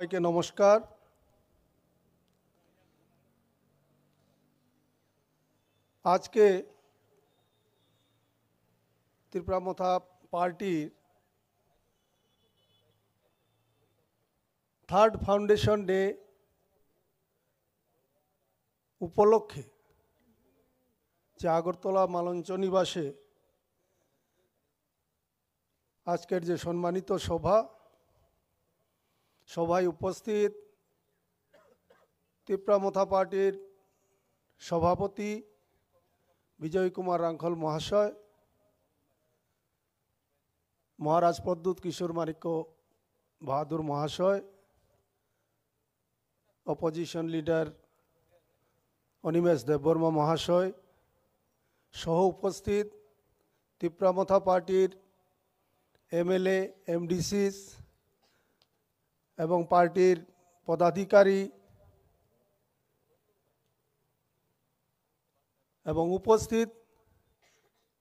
সবাইকে নমস্কার। আজকে ত্রিপুরা পার্টির থার্ড ফাউন্ডেশন ডে উপলক্ষে যে আগরতলা মালঞ্চ নিবাসে আজকের যে সম্মানিত সভায় উপস্থিত ত্রিপুরা পার্টির সভাপতি বিজয় কুমার রাঙ্খল মহাশয়, মহারাজ প্রদ্যুৎ কিশোর মানিক্য বাহাদুর মহাশয়, অপোজিশন লিডার অনিমেষ দেববর্মা মহাশয় সহ উপস্থিত ত্রিপুরা পার্টির এমএলএ, এমডিসিস এবং পার্টির পদাধিকারী এবং উপস্থিত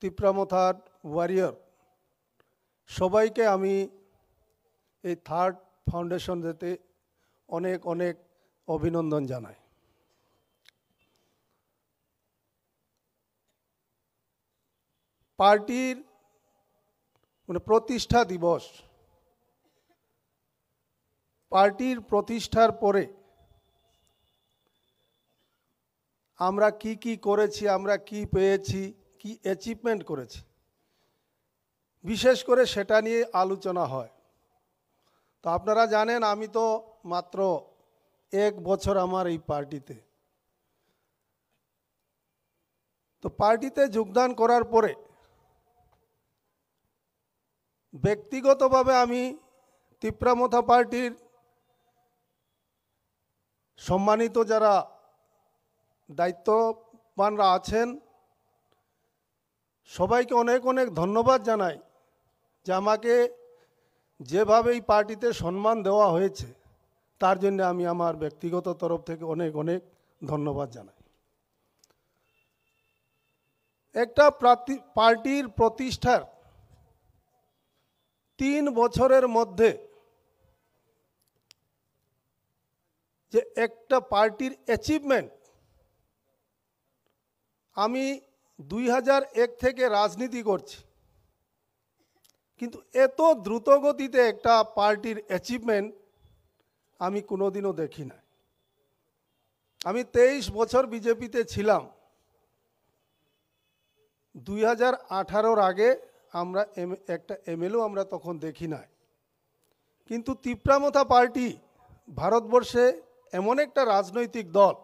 ত্রিপুরা ওয়ারিয়র সবাইকে আমি এই থার্ড ফাউন্ডেশন ডেতে অনেক অনেক অভিনন্দন জানাই। পার্টির প্রতিষ্ঠা দিবস, পার্টির প্রতিষ্ঠার পরে আমরা কি করেছি, আমরা কি পেয়েছি, কি অ্যাচিভমেন্ট করেছি, বিশেষ করে সেটা নিয়ে আলোচনা হয়। তো আপনারা জানেন আমি তো মাত্র 1 বছর আমার এই পার্টিতে। তো পার্টিতে যোগদান করার পরে ব্যক্তিগতভাবে আমি ত্রিপুরা পার্টির সম্মানিত যারা দায়িত্ববানরা আছেন সবাইকে অনেক অনেক ধন্যবাদ জানাই যে আমাকে যেভাবে এই পার্টিতে সম্মান দেওয়া হয়েছে তার জন্য আমি আমার ব্যক্তিগত তরফ থেকে অনেক অনেক ধন্যবাদ জানাই। একটা পার্টির প্রতিষ্ঠার 3 বছরের মধ্যে যে একটা পার্টির অ্যাচিভমেন্ট, আমি 2001 থেকে রাজনীতি করছি, কিন্তু এত দ্রুত গতিতে একটা পার্টির অ্যাচিভমেন্ট আমি কোনোদিনও দেখি না। আমি 23 বছর বিজেপিতে ছিলাম। 2018-র আগে আমরা একটা এমএলএও আমরা তখন দেখি নাই। কিন্তু ত্রিপুরা পার্টি ভারতবর্ষে এমন একটা রাজনৈতিক দল,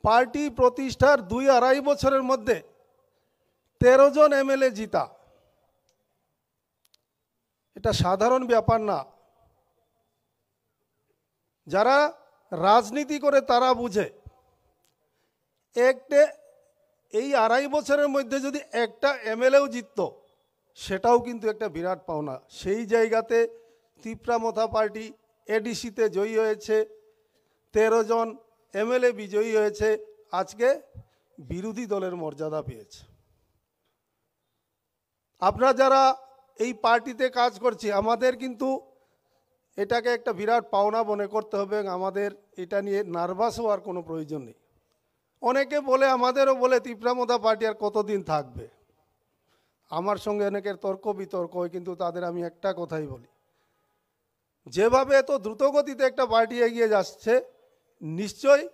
পার্টি প্রতিষ্ঠার 2-2.5 বছরের মধ্যে 13 জন এমএলএ জিতা, এটা সাধারণ ব্যাপার না। যারা রাজনীতি করে তারা বুঝে এই 2.5 বছরের মধ্যে যদি একটা এমএলএও জিততো সেটাও কিন্তু একটা বিরাট পাওনা। সেই জায়গাতে ত্রিপুরা পার্টি এডিসিতে জয়ী হয়েছে, 13 জন এমএলএ বিজয়ী হয়েছে, আজকে বিরোধী দলের মর্যাদা পেয়েছে। আপনারা যারা এই পার্টিতে কাজ করছি আমাদের কিন্তু এটাকে একটা বিরাট পাওনা মনে করতে হবে। আমাদের এটা নিয়ে নার্ভাস হওয়ার কোনো প্রয়োজন নেই। অনেকে বলে, আমাদেরও বলে ত্রিপুরা পার্টি আর কতদিন থাকবে। আমার সঙ্গে অনেকের তর্ক বিতর্ক হয়, কিন্তু তাদের আমি একটা কথাই বলি, যেভাবে এত দ্রুতগতিতে একটা পার্টি এগিয়ে যাচ্ছে নিশ্চয়ই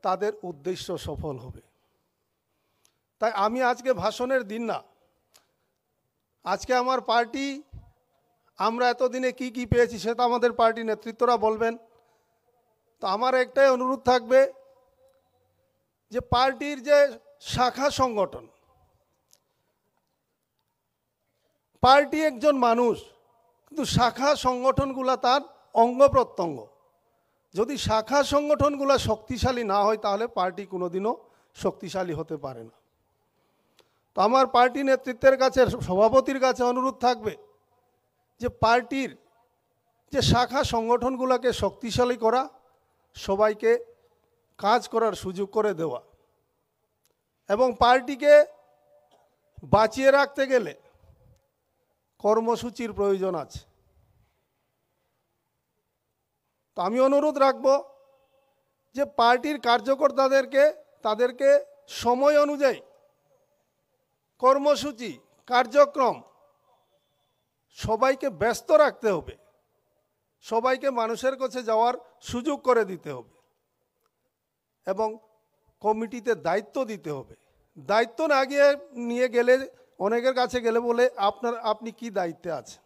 তাদের উদ্দেশ্য সফল হবে। তাই আমি আজকে ভাষণের দিন না, আজকে আমার পার্টি আমরা এতদিনে কি পেয়েছি সেটা আমাদের পার্টি নেতৃত্বরা বলবেন। তো আমার একটাই অনুরোধ থাকবে যে পার্টির যে শাখা সংগঠন, পার্টি একজন মানুষ, কিন্তু শাখা সংগঠনগুলা তার অঙ্গ প্রত্যঙ্গ। যদি শাখা সংগঠনগুলা শক্তিশালী না হয় তাহলে পার্টি কোনোদিনও শক্তিশালী হতে পারে না। তো আমার পার্টি নেতৃত্বের কাছে, সভাপতির কাছে অনুরোধ থাকবে যে পার্টির যে শাখা সংগঠনগুলোকে শক্তিশালী করা, সবাইকে কাজ করার সুযোগ করে দেওয়া, এবং পার্টিকে বাঁচিয়ে রাখতে গেলে কর্মসূচির প্রয়োজন আছে। তো আমি অনুরোধ রাখব যে পার্টির তাদেরকে সময় অনুযায়ী কর্মসূচি কার্যক্রম সবাইকে ব্যস্ত রাখতে হবে, সবাইকে মানুষের কাছে যাওয়ার সুযোগ করে দিতে হবে এবং কমিটিতে দায়িত্ব দিতে হবে। দায়িত্ব না গিয়ে নিয়ে গেলে অনেকের কাছে গেলে বলে আপনি কি দায়িত্বে আছেন।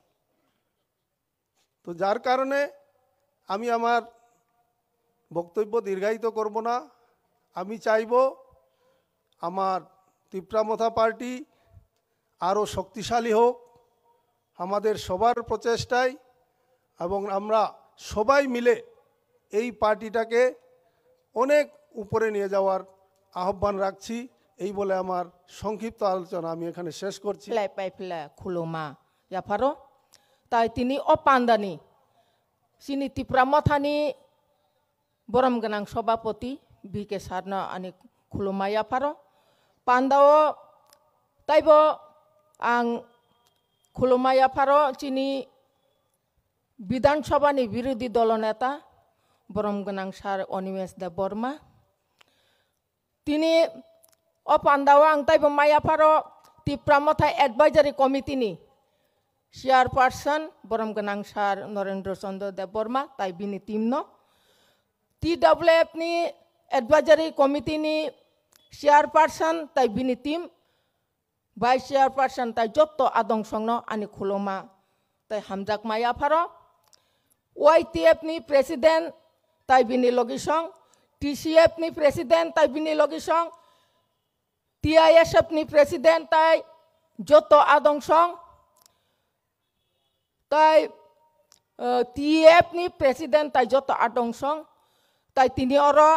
তো যার কারণে আমি আমার বক্তব্য দীর্ঘায়িত করব না। আমি চাইব আমার তিপ্রামথা পার্টি আরও শক্তিশালী হোক আমাদের সবার প্রচেষ্টায়, এবং আমরা সবাই মিলে এই পার্টিটাকে অনেক উপরে নিয়ে যাওয়ার আহ্বান রাখছি। এই বলে আমার সংক্ষিপ্ত আলোচনা আমি এখানে শেষ করছি। খুলুমা ইয়াফারো তাই তিনি অপান্দানি সিনি তিপ্রামথানি বরম গনাং সভাপতি বিকে সারনা আনি খুলুমা ইয়াফারো পান্দাও তাইব आं खुलुमा याफारो चिनी विधानसभानि विरोधी दल नेता बरम गनां सार अनिमेश देव बर्मा तिनी अपान्दाव आं ताइब मायाफारो तिप्रामथा एडभाइजारि कमिटिनि चेयारपार्सन बरम गनां सार नरेंद्र चंद्र देव बर्मा ताइ बिनि टीमनो TWF नि एडभाइजारि कमिटिनि चेयारपार्सन ताइ बिनि team Vice Chairperson tai jotto adong songno ani khuloma tai hamjak maya pharo YTF ni president tai bini logisong TCF ni president tai bini logisong TISF ni president tai jotto adong song tai TF ni president tai jotto adong song tai tini oro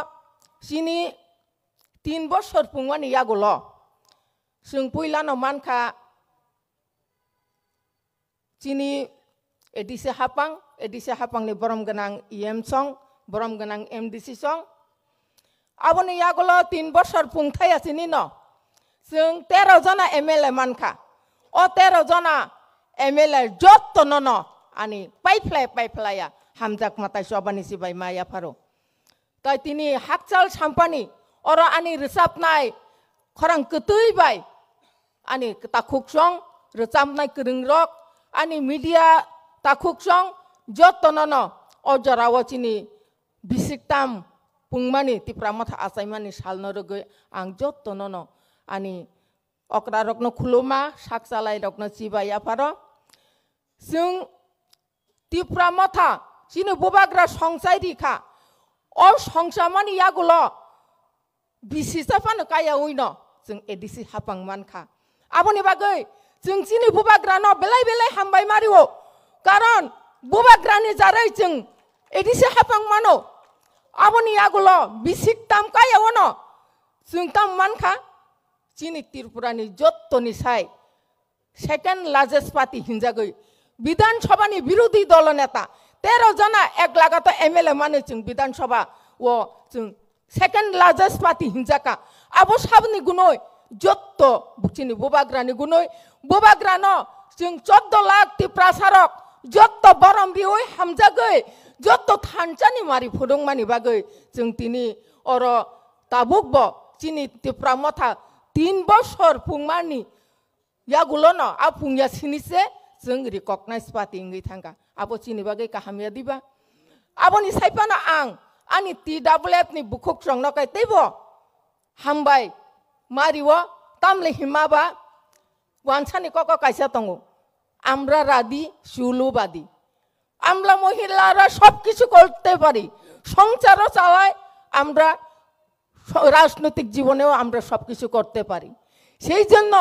sini 3 বছর pungwani yagulo जों पुइलानो मानखा चिनी एडिसे हापांनि बरम गनां EM सं बरम गनां MDC सं आबोनि यागलो 3 বছর पुंथायासिनि न जों 13 जना MLA मानखा ओ 13 जना MLA जत्तो न आनि पाइफ्लाया हामजाक माताय सबानि सिबाय माया फारो ताइ तिनि हाकचाल साम्पानि अरो आनि रिसाबनाय खरां कतैबाय ani takuksong recamnai keringrok ani media takuksong jotonono ojarawo chini bisiktam pungmani tipramotha asaimani salno roge ang jotonono ani okrarokno khuluma saksalai rokno chibaya pharo जों tipramotha chini bobagra songsai rikha o songsamani yagulo bisisa phano kaya uino जों ADC हापां मानखा आबोनि बागै जों चिनि बुबाग्रानो बेलाय हामबाय Mario कारण बुबाग्रानि जारै जों ADC हापां मानो आबोनि आगुलो बिसिक ताम कायावनो जों ताम मानखा चिनि त्रिपुरानि जत्तनि साय सेकेंड लार्जेस्ट पार्टी हिंजागै विधानसभानि विरोधी दल नेता 13 जना एक लागातो MLA माने जों विधानसभा ओ जों सेकेंड लार्जेस्ट पार्टी हिंजाका आबो साबनि गुनय जत्तो बुचिनि बोबाग्रानि गुनय बोबाग्रानो जों 14 लाख तिप्रासारक जत्तो बरम बिओय हामजागै जत्तो थानचानि मारि फुदुंमानि बागै जों तिनि अर ताबुकबो चिनि तिप्रामथा 3 বছর पुंमानि यागुलोनो आ पुंया सिनिसे जों रिकगनाइज पार्टी इंगै थांगा आबो चिनि बागै काहामिया दिबा आबोनि साइपानो आं ani TWF ni bukuk song nokai tebo hambai mariwo tamle himaba wansani koko kaisa tongo আমরা রাদি সুলুবাদী আমরা মহিলারা সবকিছু করতে পারি সংসারও চালাই আমরা রাজনৈতিক জীবনেও আমরা সবকিছু করতে পারি সেই জন্য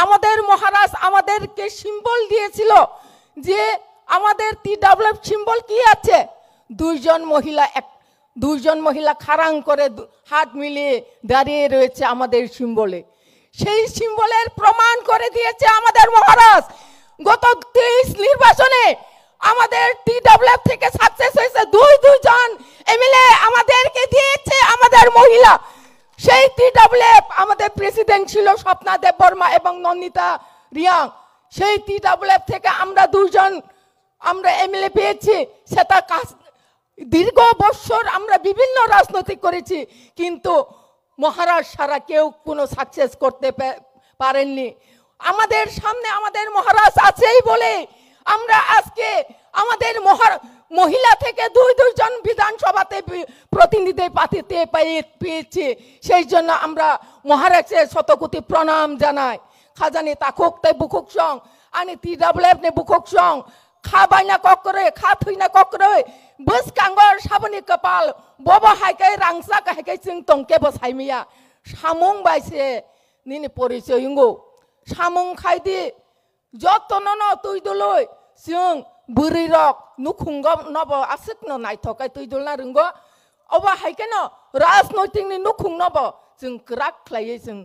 আমাদের মহারাজ আমাদেরকে সিম্বল দিয়েছিল যে আমাদের TWF সিম্বল কি আছে দুইজন মহিলা খারাং করে হাত মিলিয়ে দাঁড়িয়ে রয়েছে আমাদের সিম্বলে সেই সিম্বলের প্রমাণ করে দিয়েছে আমাদের মহারাজ গত 23 নির্বাচনে আমাদের TWF থেকে সাকসেস হয়েছে দুইজন এমএলএ আমাদেরকে দিয়েছে আমাদের মহিলা সেই TWF আমাদের প্রেসিডেন্ট ছিল স্বপ্না দেব বর্মা এবং নন্দিতা রিয়াং সেই TWF থেকে আমরা দুইজন আমরা এমএলএ পেয়েছি সেটা দীর্ঘ বছর আমরা বিভিন্ন রাজনৈতিক করেছি, কিন্তু মহারাজ সারা কেউ কোনো সাকসেস করতে পারেননি। আমাদের সামনে আমাদের মহারাজ আছেই বলে আমরা আজকে আমাদের মহিলা থেকে দুইজন বিধানসভাতে প্রতিনিধি পাঠিয়ে পেয়েছি। সেই জন্য আমরা মহারাজের শতকোটি প্রণাম জানাই। খাজানি তাকুক তাই বুকুক সং আনি TWF নে বুকুক সং খা বাইনা ককরে খা থুইনা ককরে বস কাঙ্গর সাবনি কপাল ববা হাইকাই রাংসা কাহাইকাই जों তংকে বসাইমিয়া সামুং বাইছে নিনি পরিচয় ইঙ্গো সামুং খাইদি যতন ন তুই দলই जों বুরি রক নুখুঙ্গ নব আসিক ন নাইথকাই তুই দলনা রঙ্গ অবা হাইকানো রাজনৈতিকনি নুখুং নব जों গ্রাক ख्लायै जों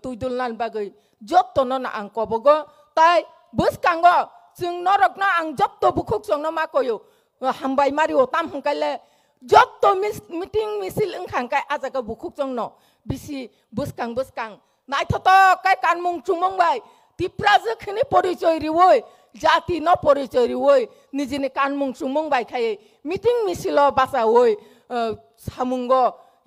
তুই দলনান বাগै যতন ন আं কবगो তাই বস কাঙ্গ जों नरकना आं जत्त बुकुक संनो मा कयो हामबाय मारिओ ताम हंकाले जत्त मिटिं मिसिल ओंखांकाय आजागा बुकुक संनो बिसि बुसकां नायथत काय कानमुं चुमंबाय तिप्राजो खनि परिचय रिवय जाति न परिचय रिवय निजिनि कानमुं चुमंबाय खाय मिटिं मिसिल बासावय सामुंग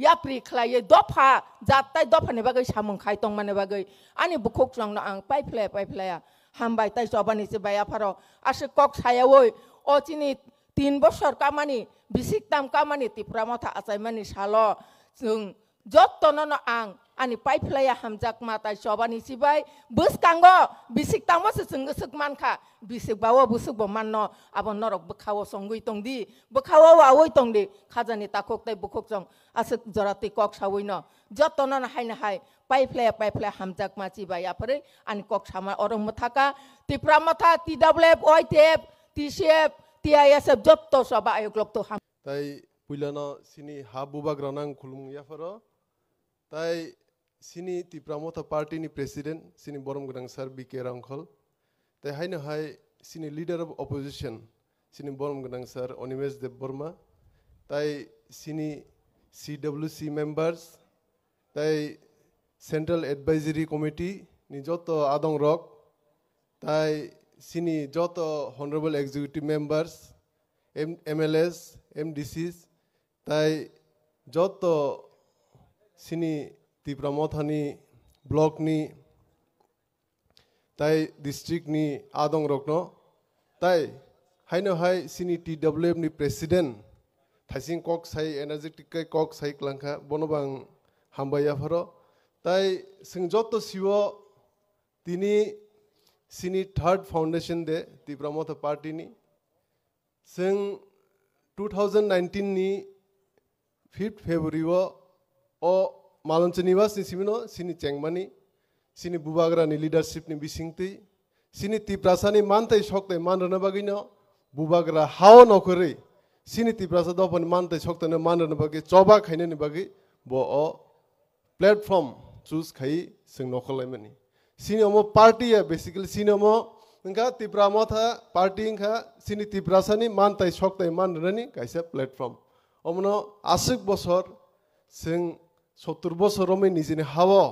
याप्रि खलाय दफा जाताय दफानि बागै सामुं खाय तं माने बागै आनि बुकुक संनो आं पाइफ्लाया हामबाय ताई जबानी से बाया फारो आसे कक सायावय अचिनि 3 बছর कामानि बिसिकताम कामानि तिप्रा मथा आसायमानि सालो जों जत्तनन आं आनि पाइफ्लाया हामजाक माताय जबानी सिबाय बसकांगो बिसिकतामसो जों गोसोक मानखा बिसिकबावो बुसुकबो माननो आबो नरक बखावो संगुइ तंदि बखावो आवै तंदि खाजानि ताकुक ताई बुकुक जों आसे जराति कक सावैनो जत्तनन हायनो हाय पाइफ्लाया हामजाक माची बाया फरे आनि कक सामा अरं मथाका तिप्रा मथा TWF YTF TCF TISF जत्त सबा आयोगलक तो हाम ताई पुइलानो सिनि हा बुबाग रनां खुलुम याफरो ताई सिनि तिप्रा मथा पार्टीनि प्रेसिडेंट सिनि बरम गदां सर BK रांखल ताई हायनो हाय सिनि लीडर ऑफ ऑपोजिशन सिनि बरम गदां सर अनिमेश देव बर्मा ताई सिनि CWC मेंबर्स ताई सेंट्रल एडवाइजरी कमिटी नि जत आदं रक ताई सिनि जत honourable executive members MLS MDCs ताई जत सिनि तिप्रा मथानि ब्लॉक नि ताई डिस्ट्रिक्ट नि आदं रकनो ताई हायनो हाय सिनि TWF नि प्रेसिडेंट थाइसिं कक साइ एनार्जेटिक कक साइ क्लांखा बनबां हामबाया फरो ताई जों जत सिवो तिनि सिनि थर्ड फाउंडेशन दे तिप्रा मथा पार्टी नि जों 2019 नि 5 फेब्रुवारी ओ मालंच निवास नि सिमिनो सिनि चेंगमानि सिनि बुबाग्रानि लीडरशिप नि बिसिंति सिनि तिप्रासानि मानथाय सकते मानरना बागिनो बुबाग्रा हाव नखरै सिनि तिप्रासा दफानि मानथाय सकते मानरना बागि चबा खाइननि बागि बो ओ प्लेटफॉर्म चूज खाई जों नखलायमानि सिनिमो पार्टी या बेसिकली सिनिमो इनका तिप्रा मथा पार्टी इनका सिनि तिप्रासानि मानथाय सकते मानरनानि कायसा प्लेटफॉर्म अमनो आसिक बছর जों 70 বছরमै निजिनि हावो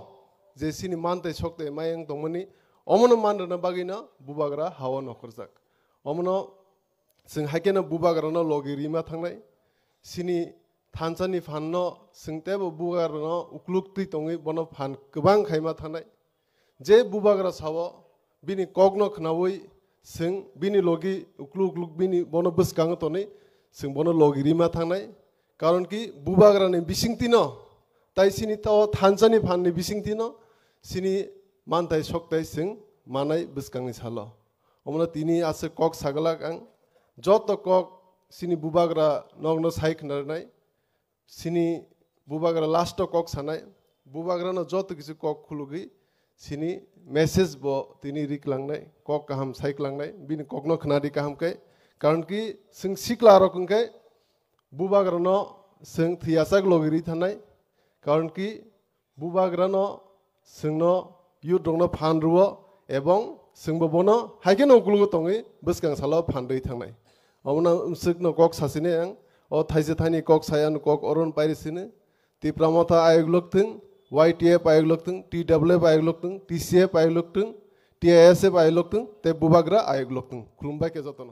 जे सिनि मानथाय सकते मायं दंमनि अमनो मानरना बागिनो बुबाग्रा हावो नखरजाक अमनो जों हायकेनो बुबाग्रानो लगिरिमा थांनाय सिनि थानसानि फाननो जोंतेबो बुबाग्रानो उक्लुक्ति तङै बनो फान गोबां खायमा थानाय जे बुबाग्रा सावो बिनि कगनो खनावै जों बिनि लगी उक्लुक बिनि बनो बसकाङो तनै जों बनो लगिरिमा थांनाय कारण कि बुबाग्रानि बिसिंतिनो ताई सिनि तो थानसानि फाननि बिसिंतिनो सिनि मानथाय सकताय जों मानाय बसकाङै सालो अमनो तिनि आसे कक सागलाक आं जत कक सिनि बुबाग्रा नगनो साइखनारनाय सिनि बुबाग्रा लास्ट कक सानाय बुबाग्रानो जत किछु कक खुलुगै सिनि मेसेज बो तिनि रिक्लांनाय कक काहाम साइक्लांनाय बिनि ककनो खनादि काहामकै कारण कि जों सिक्ला रकंकै बुबाग्रानो जों थियासाक लगिरि थानाय कारण कि बुबाग्रानो जोंनो युथ दंनो फानरुओ एवं जोंबो बनो हायकेनो उक्लुगो तङै बसकां सालो फानदै थांनाय अमनो उमसुकनो कक सासिने आं ओ थाइसे थाइनि कक सायान कक अरन पाइरिसिनो तिप्रा मथा आयोगलकथों YTF आयोगलकथों TWF आयोगलकथों TCF आयोगलकथों TISF आयोगलकथों ते बुबाग्रा आयोगलकथों खुलुमबाय के जतन